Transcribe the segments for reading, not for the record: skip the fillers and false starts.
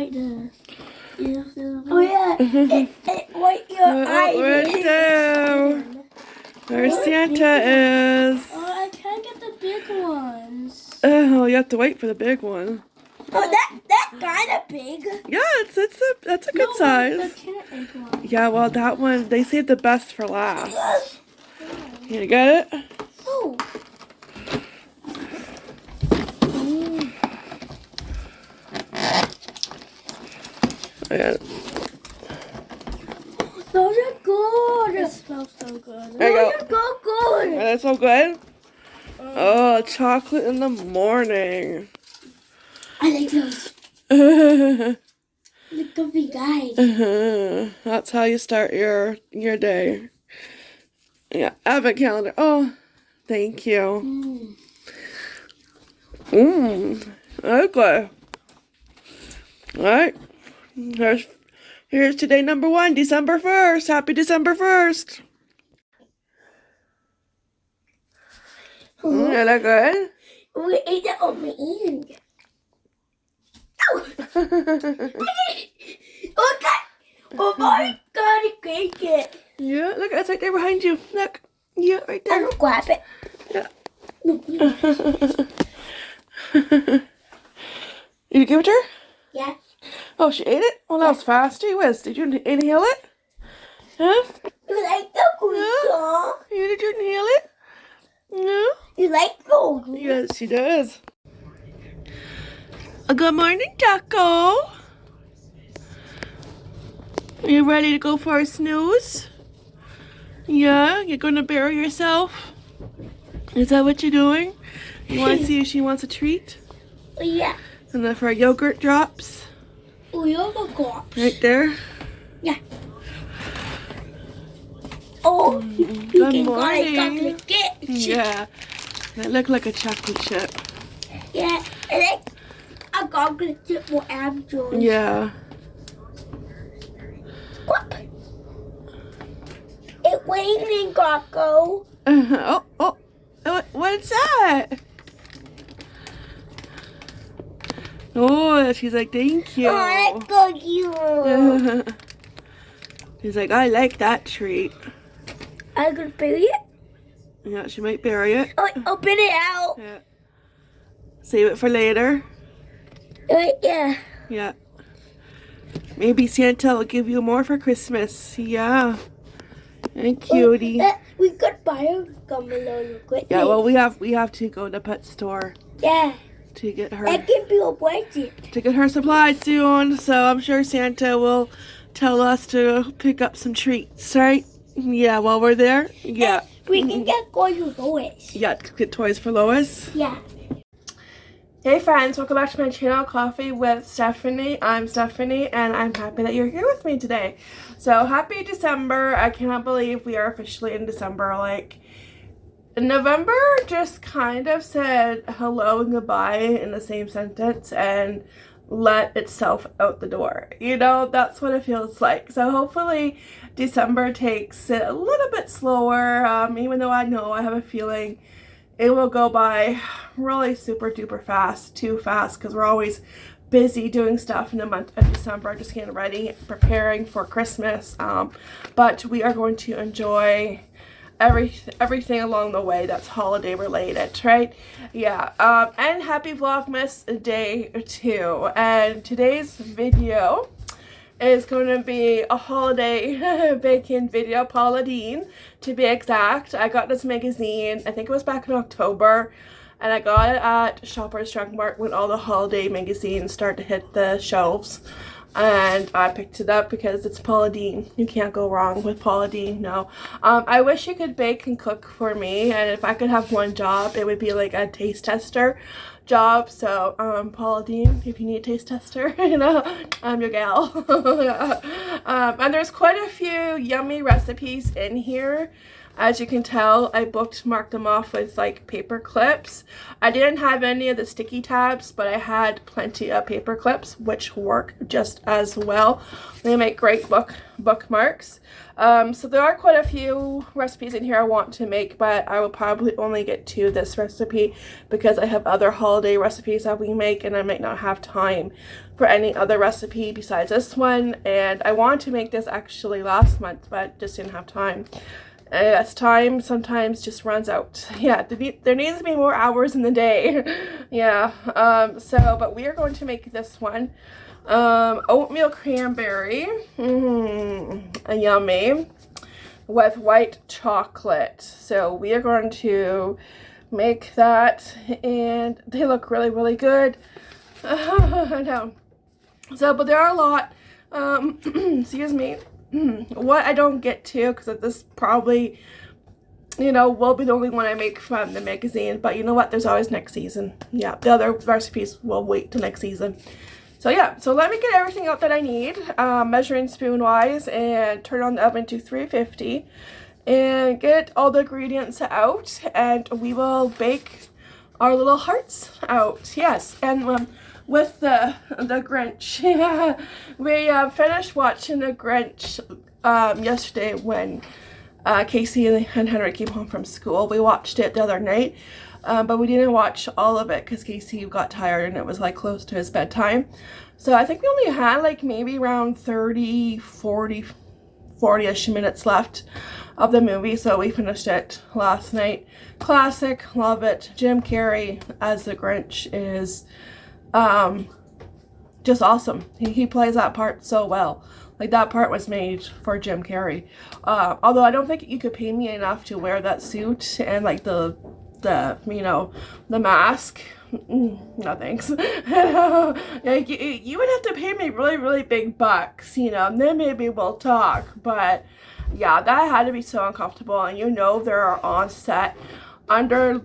right there. Oh yeah, right your eye. Right there. Where Santa is. Oh, I can't get the big ones. Oh, you have to wait for the big one. Oh, that's kind of big. Yeah, that's a good size. The carrot egg one. Yeah, well, that one, they saved the best for last. You get it? Oh. Yeah. Those are good. It smells so good. There you go. Those are so good. Are they so good? Oh, chocolate in the morning. I like those. The coffee guys. That's how you start your day. Yeah, advent calendar. Oh, thank you. Okay. All right. Here's today number 1, December 1st. Happy December 1st. Is that good? We ate it on my end. Okay. Oh my God, I cake it. Yeah, look, it's right there behind you. Look. Yeah, right I there. will grab it. Yeah. No, Did you give it to her? yeah. Oh, she ate it? Well, that was fast. Gee whiz. Did you inhale it? Huh? You like the green? Did you inhale it? No? You like the green? Yes, she does. Good morning, Taco. Are you ready to go for a snooze? Yeah? You're going to bury yourself? Is that what you're doing? You want to see if she wants a treat? Yeah. And then for our yogurt drops. Oh, you're the cops. Right there. Yeah. Oh, you Good can morning. go like chocolate chip. Yeah. That looked like a chocolate chip. Yeah, and like a chocolate chip with apples. Yeah. What? It's raining, Coco. Oh, what's that? Oh, she's like, thank you. Oh, let's go you. She's like, I like that treat. I'm gonna bury it. Yeah, she might bury it. Oh, open it out. Yeah. Save it for later. Yeah. Yeah. Maybe Santa will give you more for Christmas. Yeah. And cutie. We could buy a gum along with Yeah, it. well, we have to go to the pet store Yeah. to get her That can be a present. to get her supplies soon. So I'm sure Santa will tell us to pick up some treats, right? Yeah, while we're there. Yeah. We can get toys for Lois. Yeah, get toys for Lois. Yeah. Hey friends, welcome back to my channel, Coffee with Stephanie. I'm Stephanie and I'm happy that you're here with me today. So happy December. I cannot believe we are officially in December. Like, November just kind of said hello and goodbye in the same sentence and let itself out the door. You know, that's what it feels like. So hopefully December takes it a little bit slower, even though I know I have a feeling it will go by really super duper fast, too fast, because we're always busy doing stuff in the month of December, just getting ready, preparing for Christmas. But we are going to enjoy everything along the way that's holiday related, right? Yeah. And happy Vlogmas day 2. And today's video is going to be a holiday baking video, Paula Deen to be exact. I got this magazine, I think it was back in October, and I got it at Shoppers Drug Mart when all the holiday magazines start to hit the shelves. And I picked it up because it's Paula Deen. You can't go wrong with Paula Deen, no. I wish you could bake and cook for me, and if I could have one job, it would be like a taste tester job. So Paula Deen, if you need a taste tester, you know, I'm your gal. And there's quite a few yummy recipes in here. As you can tell, I bookmarked them off with like paper clips. I didn't have any of the sticky tabs, but I had plenty of paper clips, which work just as well. They make great bookmarks. So there are quite a few recipes in here I want to make, but I will probably only get to this recipe because I have other holiday recipes that we make and I might not have time for any other recipe besides this one, and I wanted to make this actually last month, but just didn't have time. As time sometimes just runs out. Yeah, there needs to be more hours in the day. Yeah, but we are going to make this one. Oatmeal cranberry, yummy, with white chocolate. So we are going to make that, and they look really, really good. I know. So, but there are a lot, excuse me, what I don't get to, because this probably, you know, will be the only one I make from the magazine, but you know what, there's always next season. Yeah, the other recipes will wait till next season. So yeah, so let me get everything out that I need, measuring spoon wise, and turn on the oven to 350, and get all the ingredients out, and we will bake our little hearts out. Yes, and with the Grinch. Yeah, we finished watching the Grinch yesterday when Casey and Henry came home from school. We watched it the other night, but we didn't watch all of it because Casey got tired and it was like close to his bedtime. So I think we only had like maybe around 40-ish minutes left of the movie, so we finished it last night. Classic, love it. Jim Carrey as the Grinch is just awesome. He plays that part so well. Like, that part was made for Jim Carrey. Although I don't think you could pay me enough to wear that suit and like the you know, the mask. No thanks. Like, you would have to pay me really, really big bucks, you know, and then maybe we'll talk. But yeah, that had to be so uncomfortable, and you know they're on set under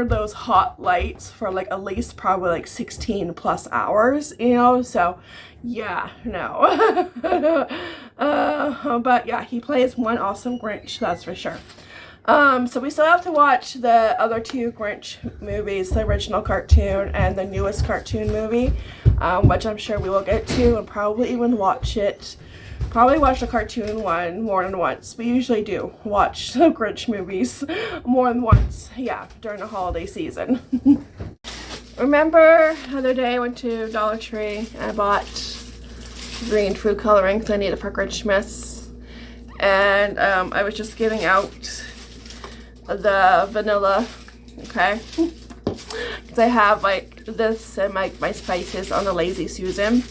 those hot lights for like at least probably like 16 plus hours, you know. So yeah, no. But yeah, he plays one awesome Grinch, that's for sure. So we still have to watch the other two Grinch movies, the original cartoon and the newest cartoon movie, which I'm sure we will get to, and probably even watch the cartoon one more than once. We usually do watch the Grinch movies more than once, yeah, during the holiday season. Remember the other day I went to Dollar Tree and I bought green food coloring because I need it for Grinchmas, and I was just giving out the vanilla, okay, because I have like this and my spices on the Lazy Susan.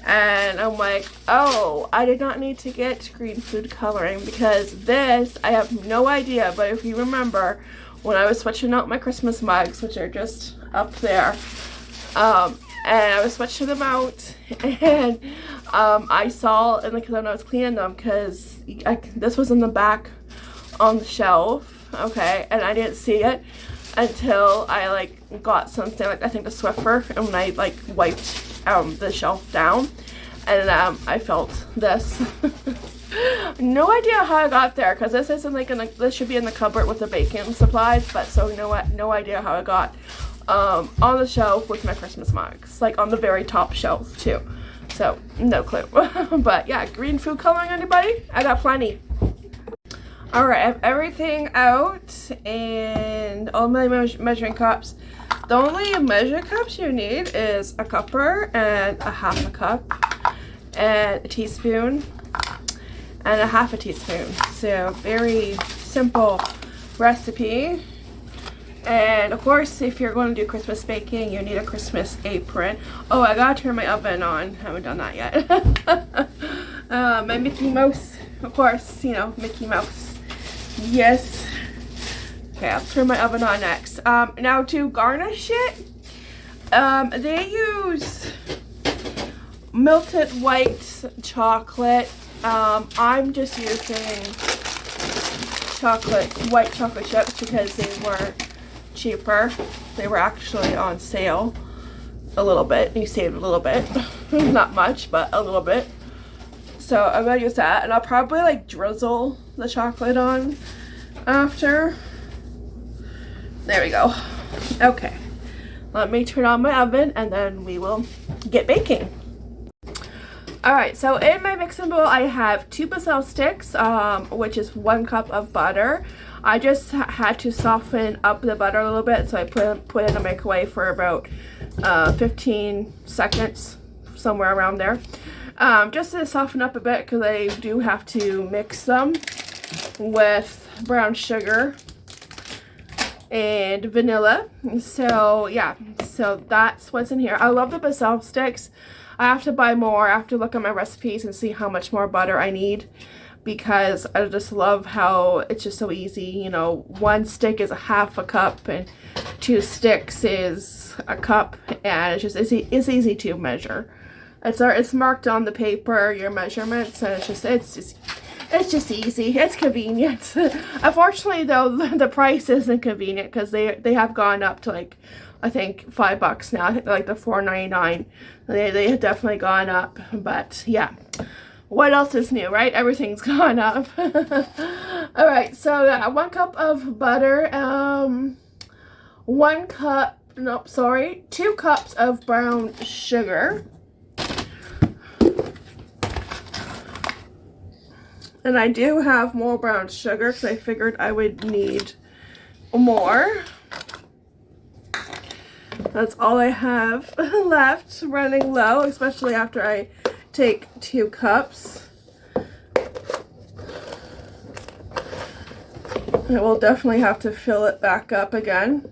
And I'm like, oh, I did not need to get green food coloring because this, I have no idea, but if you remember when I was switching out my Christmas mugs, which are just up there, and I was switching them out, and I saw, and like when I was cleaning them, because this was in the back on the shelf, okay, and I didn't see it until I like got something, like I think the Swiffer, and when I like wiped the shelf down, and I felt this. No idea how I got there, because this isn't like this should be in the cupboard with the baking supplies, but so no idea how I got on the shelf with my Christmas mugs, like on the very top shelf too. So no clue. But yeah, green food coloring, anybody? I got plenty. Alright, I have everything out and all my measuring cups. The only measuring cups you need is a cupper and a half a cup and a teaspoon and a half a teaspoon. So very simple recipe. And of course, if you're going to do Christmas baking, you need a Christmas apron. Oh, I gotta turn my oven on. Haven't done that yet. My Mickey Mouse, of course, you know, Mickey Mouse. Yes. Okay, I'll turn my oven on next. Now to garnish it, they use melted white chocolate. I'm just using white chocolate chips because they were cheaper. They were actually on sale a little bit. You saved a little bit. Not much, but a little bit. So I'm gonna use that, and I'll probably like drizzle the chocolate on after. There we go. Okay, let me turn on my oven and then we will get baking. Alright, so in my mixing bowl I have 2 basil sticks, which is 1 cup of butter. I just had to soften up the butter a little bit, so I put it in the microwave for about 15 seconds, somewhere around there. Just to soften up a bit, because I do have to mix them with brown sugar and vanilla. So yeah, so that's what's in here. I love the basil sticks. I have to buy more. I have to look at my recipes and see how much more butter I need, because I just love how it's just so easy. You know, one stick is a half a cup and 2 sticks is a cup, and it's easy to measure. It's marked on the paper, your measurements, and it's just easy. It's convenient. Unfortunately, though, the price isn't convenient, because they have gone up to, like, I think $5 now. I think they're like the $4.99. They have definitely gone up. But yeah, what else is new, right? Everything's gone up. All right, so 1 cup of butter. 2 cups of brown sugar. And I do have more brown sugar, because I figured I would need more. That's all I have left, running low, especially after I take 2 cups. I will definitely have to fill it back up again.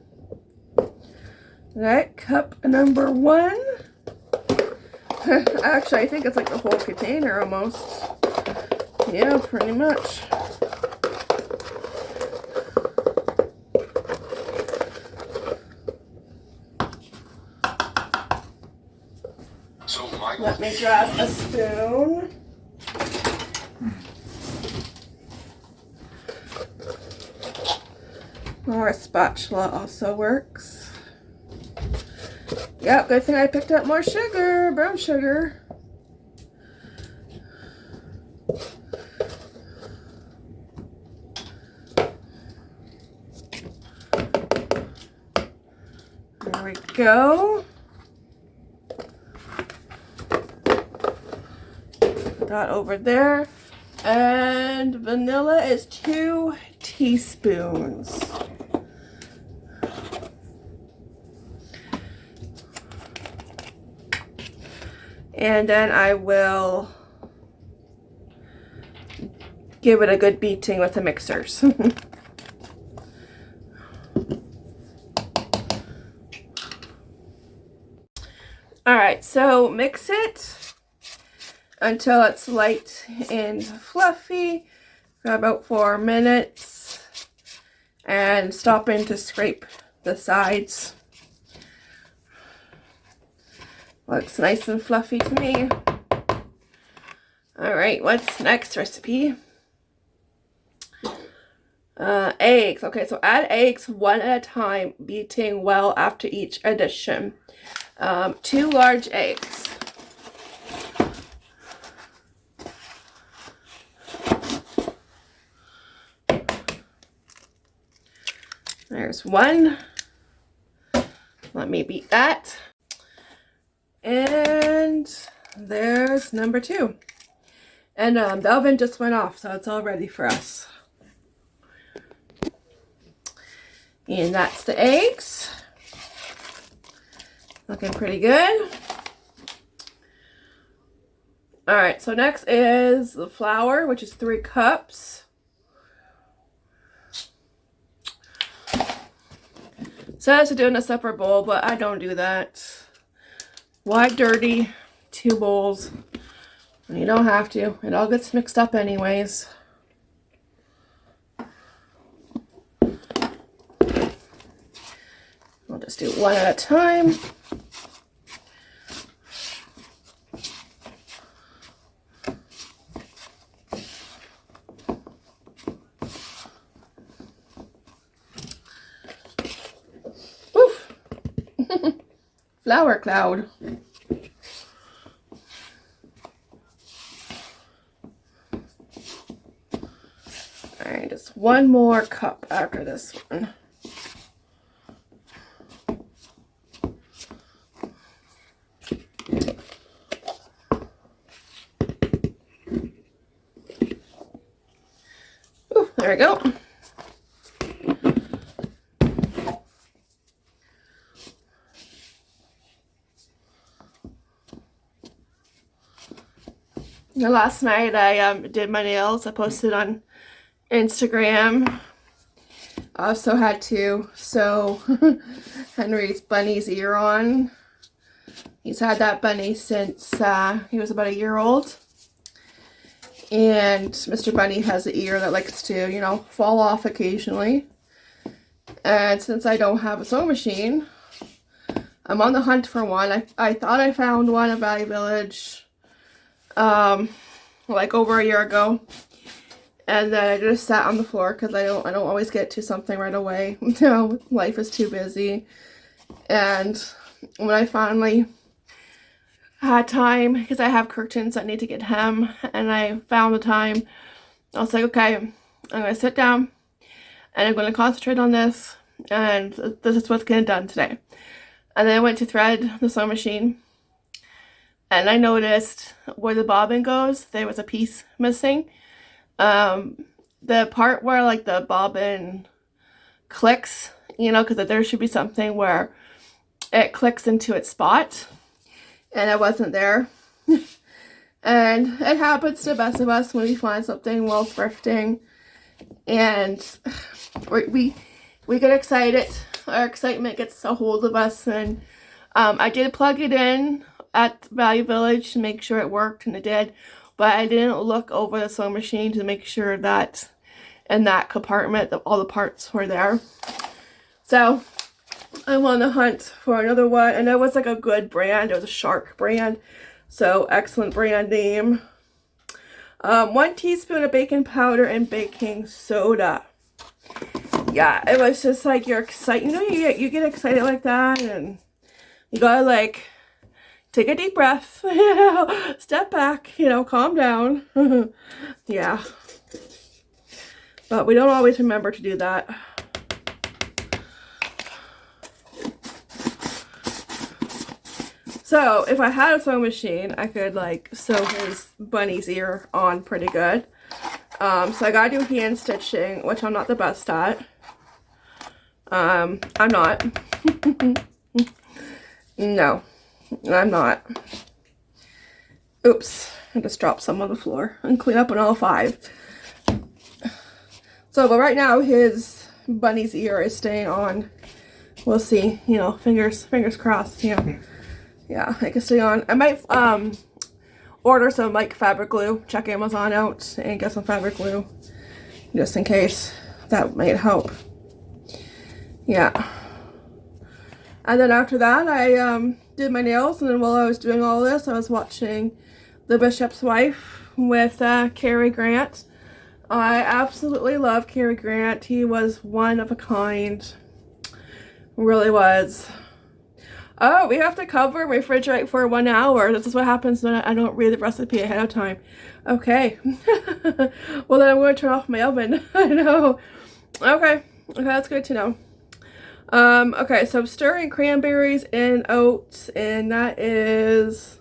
Alright, cup number 1. Actually, I think it's like the whole container almost. Yeah, pretty much. Let me grab a spoon. Or a spatula also works. Yep, good thing I picked up more sugar, brown sugar. There we go. That over there. And vanilla is 2 teaspoons. And then I will give it a good beating with the mixers. Alright, so mix it until it's light and fluffy for about 4 minutes, and stop in to scrape the sides. Looks nice and fluffy to me. Alright, what's next recipe? Eggs. Okay, so add eggs 1 at a time, beating well after each addition. 2 large eggs. There's 1. Let me beat that. And there's number 2. And the oven just went off, so it's all ready for us. And that's the eggs. Looking pretty good. Alright, so next is the flour, which is 3 cups. Says to do in a separate bowl, but I don't do that. Why dirty 2 bowls? You don't have to. It all gets mixed up anyways. I'll just do 1 at a time. Oof! Flour cloud. Alright, just 1 more cup after this one. Ooh, there we go. Last night I did my nails. I posted on Instagram. I also had to sew Henry's bunny's ear on. He's had that bunny since he was about a year old. And Mr. Bunny has an ear that likes to, you know, fall off occasionally. And since I don't have a sewing machine, I'm on the hunt for one. I thought I found one at Value Village like over a year ago. And then I just sat on the floor because I don't always get to something right away. You know, life is too busy. And when I finally had time, because I have curtains that need to get hem, and I found the time, I was like, okay, I'm going to sit down and I'm going to concentrate on this, and this is what's getting done today. And then I went to thread the sewing machine, and I noticed where the bobbin goes, there was a piece missing. The part where like the bobbin clicks, you know, because there should be something where it clicks into its spot, and it wasn't there. And it happens to the best of us when we find something while thrifting, and we get excited. Our excitement gets a hold of us, and I did plug it in at Value Village to make sure it worked, and it did, but I didn't look over the sewing machine to make sure that in that compartment that all the parts were there. So I'm on the hunt for another one, and it was like a good brand. It was a Shark brand, so excellent brand name. 1 teaspoon of baking powder and baking soda. Yeah, it was just like you're excited. You know, you get excited like that, and you gotta like take a deep breath, you know, step back, you know, calm down. Yeah, but we don't always remember to do that. So if I had a sewing machine, I could like sew his bunny's ear on pretty good. So I gotta do hand stitching, which I'm not the best at. I'm not. No, I'm not. Oops, I just dropped some on the floor and clean up on all 5. So, but right now his bunny's ear is staying on. We'll see, you know, fingers crossed, you know. Yeah, I can stay on. I might order some like fabric glue, check Amazon out and get some fabric glue just in case. That might help. Yeah. And then after that I did my nails, and then while I was doing all this I was watching The Bishop's Wife with Cary Grant. I absolutely love Cary Grant. He was one of a kind. Really was. Oh, we have to cover and refrigerate for 1 hour. This is what happens when I don't read the recipe ahead of time. Okay. Well, then I'm going to turn off my oven. I know. Okay, that's good to know. Okay, so I'm stirring cranberries and oats, and that is,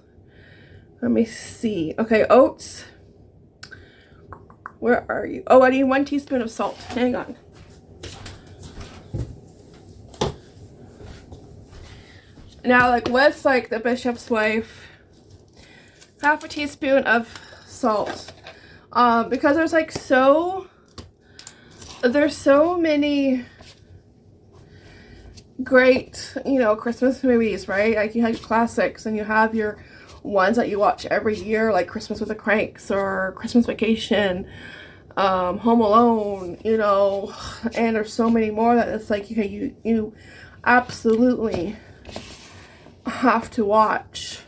let me see. Okay, oats. Where are you? Oh, I need 1 teaspoon of salt. Hang on. Now, like with like The Bishop's Wife, 1/2 teaspoon of salt. Because there's like there's so many great, you know, Christmas movies, right? Like you have classics, and you have your ones that you watch every year, like Christmas with the Cranks or Christmas Vacation, Home Alone, you know, and there's so many more that it's like you absolutely have to watch.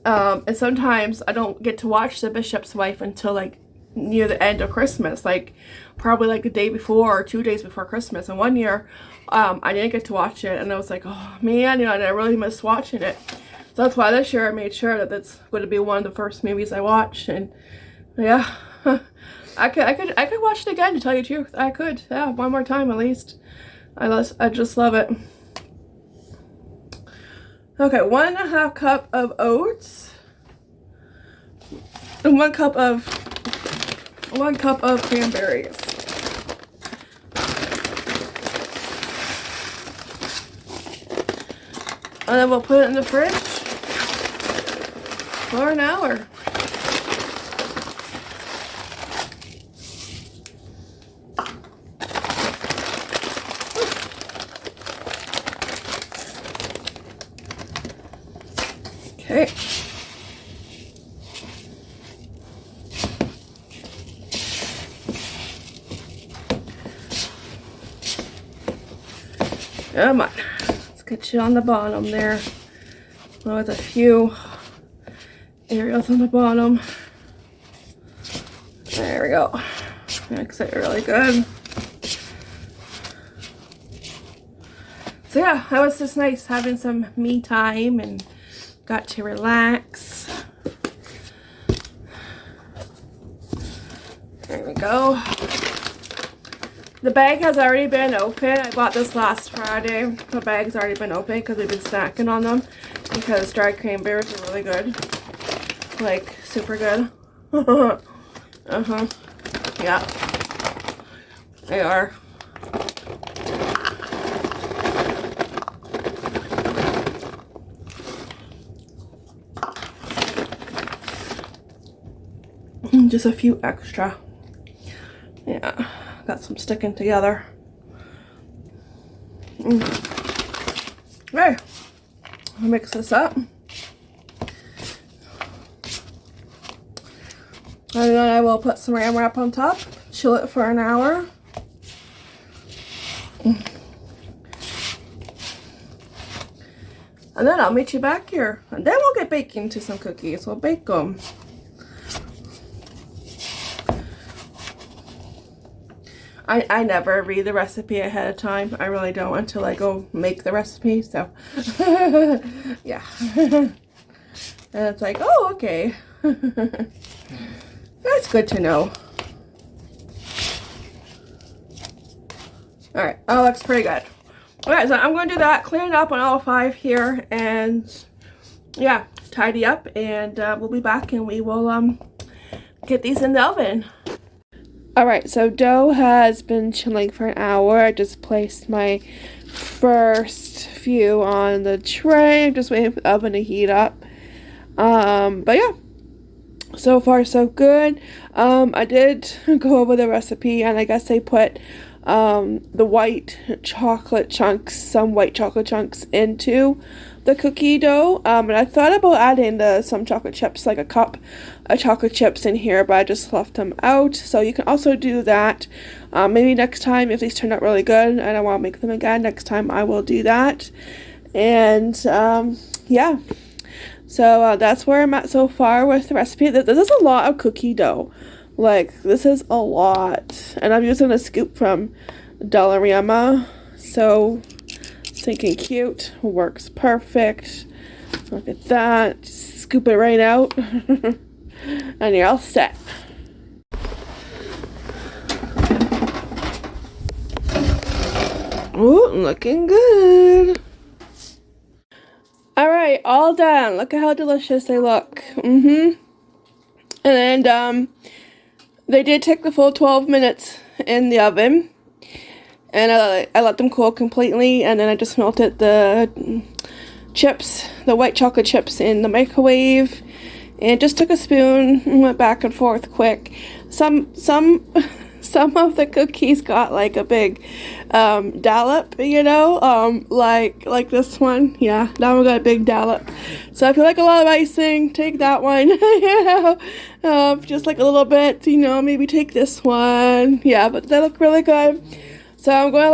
And sometimes I don't get to watch The Bishop's Wife until like near the end of Christmas, like probably like the day before or 2 days before Christmas. And one year I didn't get to watch it, and I was like, oh man, you know, and I really missed watching it. So that's why this year I made sure that that's going to be one of the first movies I watch. And yeah, I could watch it again, to tell you the truth. I could, yeah, one more time at least. I just love it. Okay, 1.5 cup of oats and 1 cup of cranberries. And then we'll put it in the fridge for an hour. Come on. Let's get you on the bottom there. There was a few areas on the bottom. There we go. Mix it really good. So yeah, that was just nice having some me time and got to relax. There we go. The bag has already been open. I bought this last Friday. The bag's already been open because we've been snacking on them because dried cranberries are really good. Like, super good. Yeah. They are. Just a few extra. Yeah, got some sticking together. Okay, I'll mix this up. And then I will put some Saran Wrap on top, chill it for an hour. And then I'll meet you back here. And then we'll get baking to some cookies. We'll bake them. I never read the recipe ahead of time. I really don't until I go make the recipe. So, yeah. And it's like, oh, okay. That's good to know. Alright, that looks pretty good. Alright, so I'm going to do that, clean it up on all 5 here, and yeah, tidy up, and we'll be back and we will get these in the oven. Alright, so dough has been chilling for an hour. I just placed my first few on the tray. I'm just waiting for the oven to heat up. But yeah, so far so good. I did go over the recipe, and I guess they put the white chocolate chunks, some white chocolate chunks into the cookie dough. And I thought about adding some chocolate chips, like a cup of chocolate chips in here, but I just left them out. So you can also do that. Maybe next time, if these turn out really good and I want to make them again, next time I will do that. And yeah, so that's where I'm at so far with the recipe. This is a lot of cookie dough. Like, this is a lot. And I'm using a scoop from Dollarama. So, stinking cute. Works perfect. Look at that. Just scoop it right out. And you're all set. Ooh, looking good. Alright, all done. Look at how delicious they look. And then, they did take the full 12 minutes in the oven, and I let them cool completely, and then I just melted the chips, the white chocolate chips, in the microwave, and just took a spoon and went back and forth quick. Some of the cookies got like a big dollop, you know, like this one. Yeah, that one got a big dollop. So if you like a lot of icing, take that one. You know, just like a little bit, you know, maybe take this one. Yeah, but they look really good. So I'm going to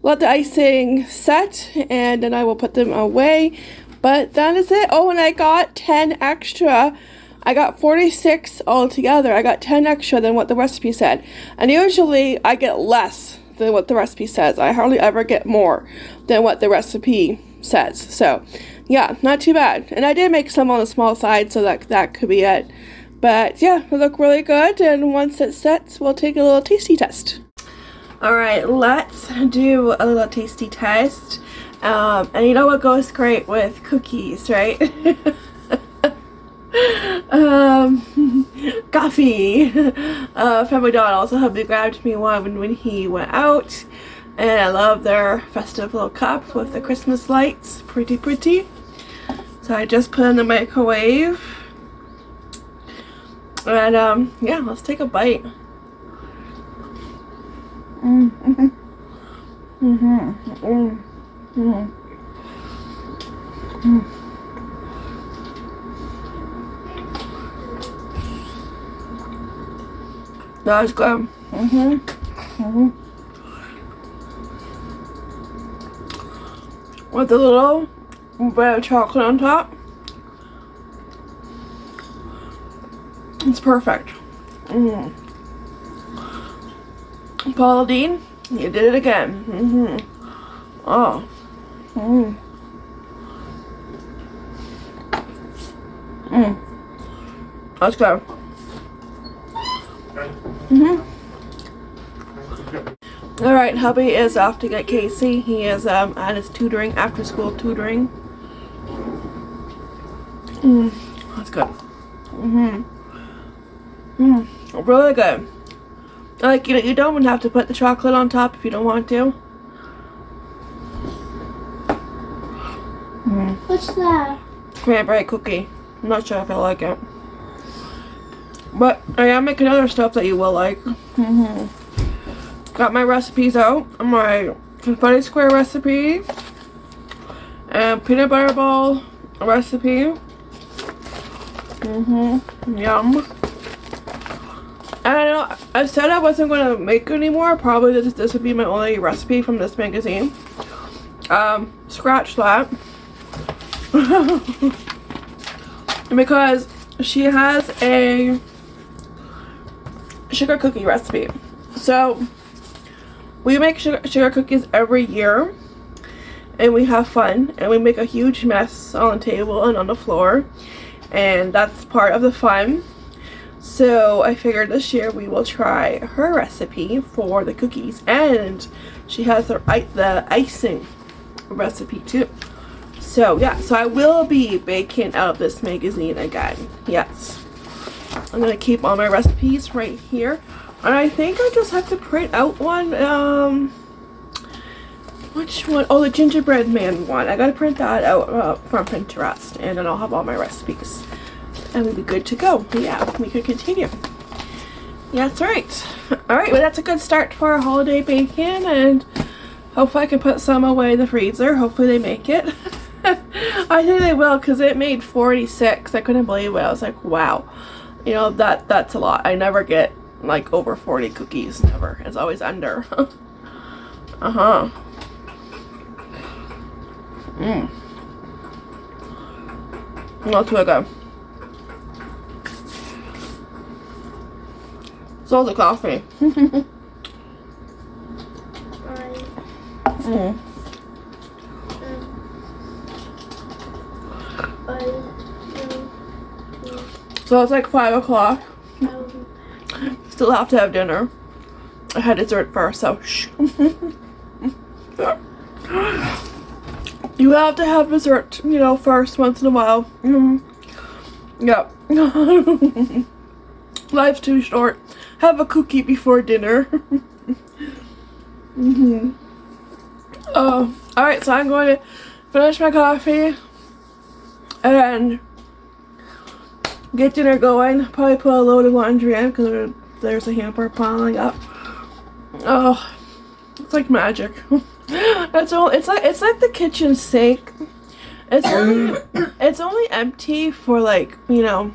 let the icing set, and then I will put them away. But that is it. Oh, and I got 10 extra. I got 46 altogether. I got 10 extra than what the recipe said. And usually I get less than what the recipe says. I hardly ever get more than what the recipe says. So, yeah, not too bad. And I did make some on the small side, so that could be it. But, yeah, they look really good. And once it sets, we'll take a little tasty test. Alright, let's do a little tasty test. And you know what goes great with cookies, right? Coffee from McDonald's. So hubby grabbed me one when he went out, and I love their festive little cup with the Christmas lights. Pretty. So I just put it in the microwave, and yeah, let's take a bite. That was good. with a little bit of chocolate on top. It's perfect. Paula Deen, you did it again. Oh. Let's go. Alright, hubby is off to get Casey. He is at his tutoring, after school tutoring. That's good. Really good. Like, you don't even have to put the chocolate on top if you don't want to. What's that? Cranberry cookie. I'm not sure if I like it. But I am making other stuff that you will like. Got my recipes out. My confetti square recipe. And peanut butter ball recipe. Yum. And I know I said I wasn't going to make anymore. Probably this would be my only recipe from this magazine. Scratch that. Because she has a sugar cookie recipe. So we make sugar cookies every year, and we have fun, and we make a huge mess on the table and on the floor, and that's part of the fun. So I figured this year we will try her recipe for the cookies, and she has the icing recipe too. So yeah, so I will be baking out of this magazine again. Yes, I'm gonna keep all my recipes right here, and I think I just have to print out one. Which one? Oh, the gingerbread man one. I gotta print that out from Pinterest, and then I'll have all my recipes, and we'll be good to go. Yeah, we could continue. Yeah, that's right. All right, well, that's a good start for our holiday baking, and hopefully I can put some away in the freezer. Hopefully they make it. I think they will, because it made 46. I couldn't believe it. I was like, wow. You know, that's a lot. I never get like over 40 cookies. Never. It's always under. Not too good. So the coffee. So it's like 5 o'clock. Still have to have dinner. I had dessert first, so shh. You have to have dessert, you know, first once in a while. Yep. Life's too short. Have a cookie before dinner. Alright, so I'm going to finish my coffee and get dinner going. Probably put a load of laundry in because there's a hamper piling up. Oh, it's like magic. It's like the kitchen sink. It's only empty for like, you know,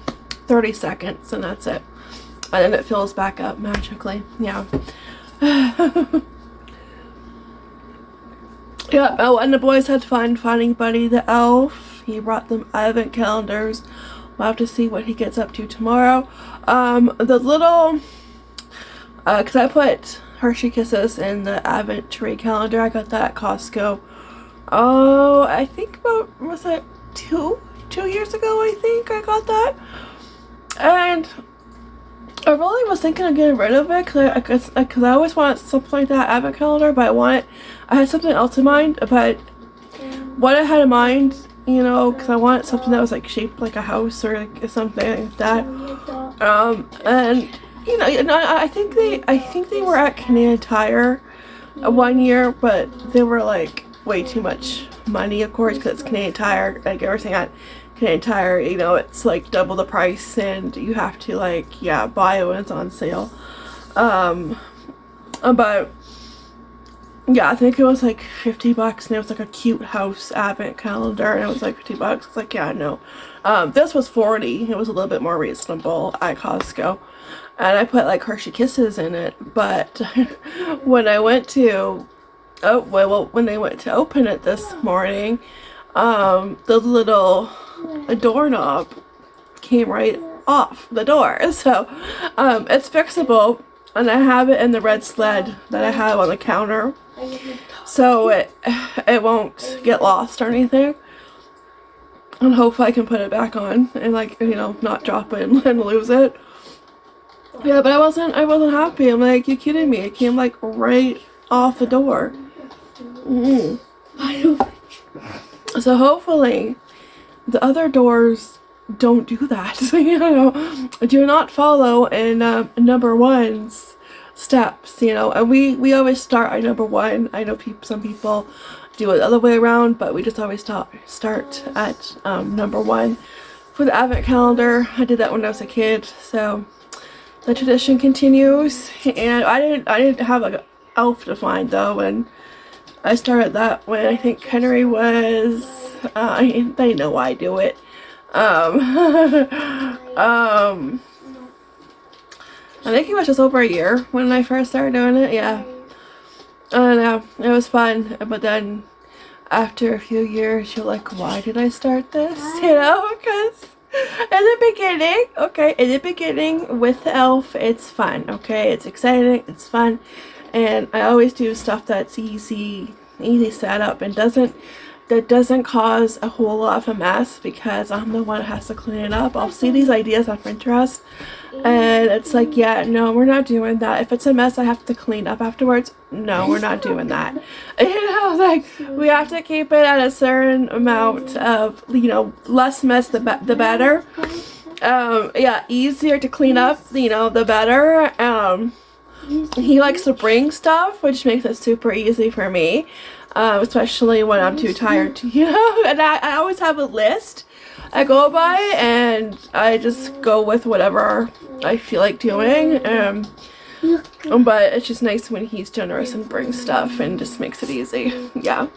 30 seconds, and that's it. And then it fills back up magically. Yeah. Yeah. Oh, and the boys had fun finding Buddy the elf. He brought them advent calendars. We'll have to see what he gets up to tomorrow. The little, cause I put Hershey Kisses in the advent tree calendar. I got that at Costco. Oh, I think about, was it two years ago? I think I got that, and I really was thinking of getting rid of it because I always wanted something like that advent calendar, but I had something else in mind. But what I had in mind, you know, because I wanted something that was like shaped like a house or like something like that. And you know, I think they were at Canadian Tire one year, but they were like way too much money, of course, because it's Canadian Tire. Like everything at Canadian Tire, you know, it's like double the price, and you have to like, yeah, buy it when it's on sale. But yeah, I think it was like $50, and it was like a cute house advent calendar, and it was like $50. It's like, yeah, no. This was $40. It was a little bit more reasonable at Costco, and I put like Hershey Kisses in it. But when I went to oh, well, when they went to open it this morning, the little doorknob came right off the door. So it's fixable, and I have it in the red sled that I have on the counter, so it won't get lost or anything. And hopefully I can put it back on and, like, you know, not drop it and lose it. Yeah, but I wasn't happy. I'm like, you kidding me? It came like right off the door. So hopefully the other doors don't do that. You know, do not follow in number one's steps, you know. And we always start at number one. I know some people do it the other way around, but we just always start at number one for the advent calendar. I did that when I was a kid, so the tradition continues. And I didn't have like an elf to find though, and I started that when I think Henry was they know I do it. I think he was just over a year when I first started doing it. Yeah, I don't know, it was fun, but then after a few years you're like, why did I start this? You know, because in the beginning with the elf, it's fun, okay, it's exciting, it's fun, and I always do stuff that's easy setup and that doesn't cause a whole lot of a mess, because I'm the one that has to clean it up. I'll see these ideas on Pinterest and it's like, yeah, no, we're not doing that. If it's a mess I have to clean up afterwards, no, we're not doing that. You know, like, we have to keep it at a certain amount of, you know, less mess the better. Yeah, easier to clean up, you know, the better. He likes to bring stuff, which makes it super easy for me, especially when I'm too tired to, you know. And I always have a list I go by, and I just go with whatever I feel like doing. But it's just nice when he's generous and brings stuff and just makes it easy. Yeah.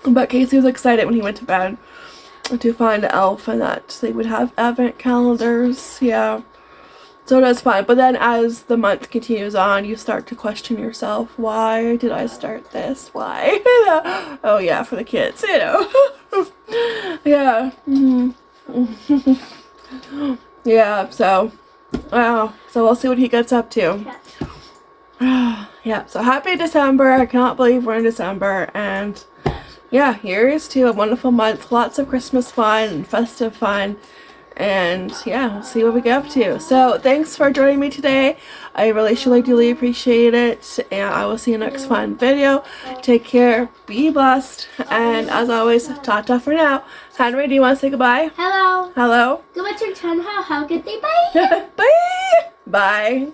But Casey was excited when he went to bed to find an elf and that they would have advent calendars. Yeah. So that's fine. But then as the month continues on, you start to question yourself. Why did I start this? Why? You know? Oh yeah, for the kids, you know. Yeah. Yeah, so we'll see what he gets up to. Yeah, so happy December. I cannot believe we're in December. And yeah, here's to a wonderful month. Lots of Christmas fun and festive fun. And yeah, we'll see what we get up to. So thanks for joining me today. I really truly appreciate it, and I will see you next fun video. Take care, be blessed, and as always, ta-ta for now. Henry, do you want to say goodbye? Hello. Hello. Goodbye to 10. How good day. Bye. Bye. Bye.